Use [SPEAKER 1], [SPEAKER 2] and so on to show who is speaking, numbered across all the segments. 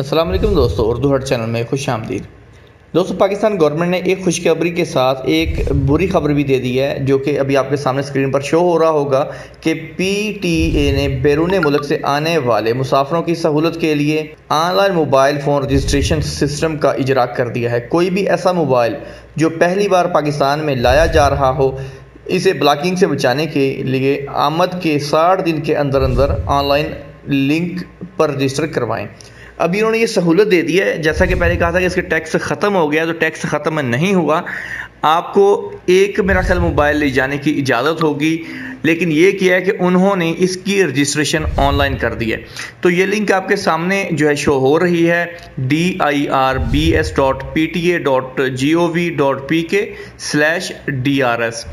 [SPEAKER 1] अस्सलाम वालेकुम दोस्तों, उर्दू हट चैनल में खुश आमदीद। दोस्तों, पाकिस्तान गवर्नमेंट ने एक खुशखबरी के साथ एक बुरी खबर भी दे दी है, जो कि अभी आपके सामने स्क्रीन पर शो हो रहा होगा कि PTA ने बैरून मुल्क से आने वाले मुसाफिरों की सहूलत के लिए online mobile phone registration system का इजरा कर दिया है। कोई भी ऐसा मोबाइल जो पहली बार पाकिस्तान में लाया जा रहा हो, इसे ब्लॉकिंग से बचाने के लिए आमद के 60 दिन के अंदर अंदर ऑनलाइन लिंक पर रजिस्टर करवाएं। अभी इन्होंने ये सहूलत दे दी है। जैसा कि पहले कहा था कि इसके टैक्स ख़त्म हो गया, तो टैक्स ख़त्म नहीं हुआ। आपको एक मेरा ख्याल मोबाइल ले जाने की इजाज़त होगी, लेकिन ये किया है कि उन्होंने इसकी रजिस्ट्रेशन ऑनलाइन कर दी है। तो ये लिंक आपके सामने जो है शो हो रही है, dirbs.pta.gov.pk/drs।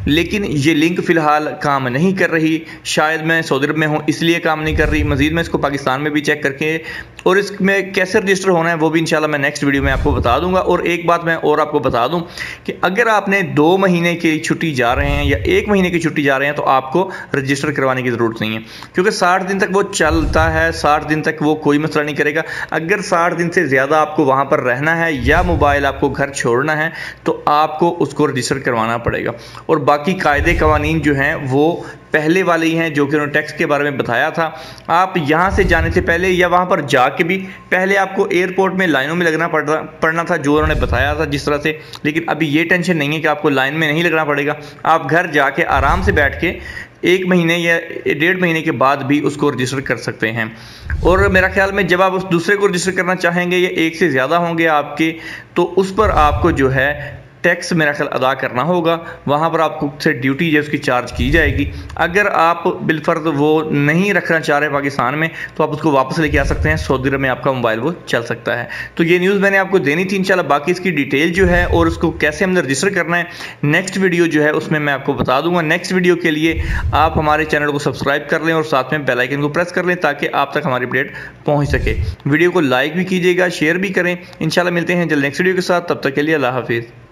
[SPEAKER 1] लेकिन ये लिंक फ़िलहाल काम नहीं कर रही। शायद मैं सऊदी अरब में हूँ इसलिए काम नहीं कर रही। मज़ीद मैं इसको पाकिस्तान में भी चेक करके और इसमें कैसे रजिस्टर होना है वो भी इंशाल्लाह मैं नेक्स्ट वीडियो में आपको बता दूंगा। और एक बात मैं और आपको बता दूं कि अगर आपने 2 महीने की छुट्टी जा रहे हैं या 1 महीने की छुट्टी जा रहे हैं तो आपको रजिस्टर करवाने की ज़रूरत नहीं है, क्योंकि 60 दिन तक वो चलता है। 60 दिन तक वो कोई मसला नहीं करेगा। अगर 60 दिन से ज़्यादा आपको वहाँ पर रहना है या मोबाइल आपको घर छोड़ना है तो आपको उसको रजिस्टर करवाना पड़ेगा। और बाकी कायदे कवानीन जो हैं वो पहले वाले ही हैं, जो कि उन्होंने टैक्स के बारे में बताया था। आप यहाँ से जाने से पहले या वहाँ पर जाके भी पहले आपको एयरपोर्ट में लाइनों में लगना पड़ना था, जो उन्होंने बताया था जिस तरह से। लेकिन अभी ये टेंशन नहीं है कि आपको लाइन में नहीं लगना पड़ेगा। आप घर जाके आराम से बैठ के 1 महीने या 1.5 महीने के बाद भी उसको रजिस्टर कर सकते हैं। और मेरा ख्याल में जब आप उस दूसरे को रजिस्टर करना चाहेंगे या एक से ज़्यादा होंगे आपके, तो उस पर आपको जो है टैक्स मेरा ख्याल अदा करना होगा। वहाँ पर आपको से ड्यूटी जो उसकी चार्ज की जाएगी। अगर आप बिलफर्ज वो नहीं रखना चाह रहे पाकिस्तान में तो आप उसको वापस लेके आ सकते हैं। सऊदी अरब में आपका मोबाइल वो चल सकता है। तो ये न्यूज़ मैंने आपको देनी थी। इंशाल्लाह बाकी इसकी डिटेल जो है और उसको कैसे हमने रजिस्टर करना है नेक्स्ट वीडियो जो है उसमें मैं आपको बता दूंगा। नेक्स्ट वीडियो के लिए आप हमारे चैनल को सब्सक्राइब कर लें और साथ में बेल आइकन को प्रेस कर लें ताकि आप तक हमारी अपडेट पहुँच सके। वीडियो को लाइक भी कीजिएगा, शेयर भी करें। इंशाल्लाह मिलते हैं जल्द नेक्स्ट वीडियो के साथ। तब तक के लिए अल्लाह हाफिज़।